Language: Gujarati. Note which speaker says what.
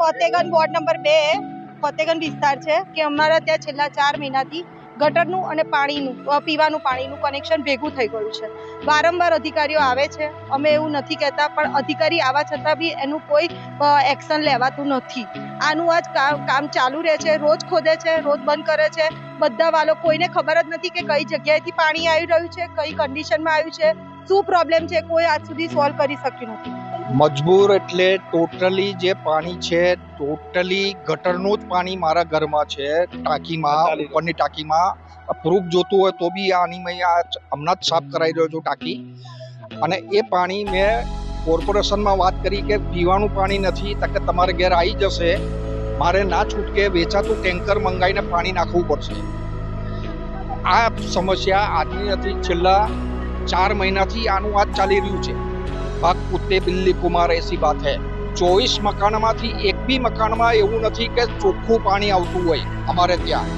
Speaker 1: ફતેગંજ વોર્ડ નંબર 2 ફતેગંજ વિસ્તાર છે કે અમારા ત્યાં છેલ્લા 4 મહિનાથી ગટરનું અને પાણીનું પીવાનું પાણીનું કનેક્શન ભેગું થઈ ગયું છે. વારંવાર અધિકારીઓ આવે છે, અમે એવું નથી કહેતા, પણ અધિકારી આવવા છતાં બી એનું કોઈ એક્શન લેવાતું નથી. આનું આજ કામ ચાલુ રહે છે, રોજ ખોદે છે, રોજ બંધ કરે છે. બધા વાલો કોઈને ખબર જ નથી કે કઈ જગ્યાએથી પાણી આવી રહ્યું છે, કઈ કન્ડિશનમાં આવ્યું છે, શું પ્રોબ્લેમ છે, કોઈ આજ સુધી સોલ્વ કરી શક્યું નથી.
Speaker 2: મજબૂર એટલે ટોટલી જે પાણી છે ટોટલી ગટરનું જ પાણી મારા ઘરમાં છે, ટાંકીમાં, ઉપરની ટાંકીમાં. પ્રૂફ જોતું હોય તો બી આની મેં હમણાં જ સાફ કરાવી રહ્યો છું ટાંકી. અને એ પાણી મેં કોર્પોરેશનમાં વાત કરી કે પીવાનું પાણી નથી, તો કે તમારે ઘેર આવી જશે, મારે ના છૂટકે વેચાતું ટેન્કર મંગાવીને પાણી નાખવું પડશે. આ સમસ્યા આજની નથી, છેલ્લા 4 મહિનાથી આનું આજ ચાલી રહ્યું છે. ભાગ કુત્તે બિલ્લી કુમાર એસી બાત હૈ. 24 મકાનમાંથી એક બી મકાનમાં એવું નથી કે ચોખ્ખું પાણી આવતું હોય અમારે ત્યાં.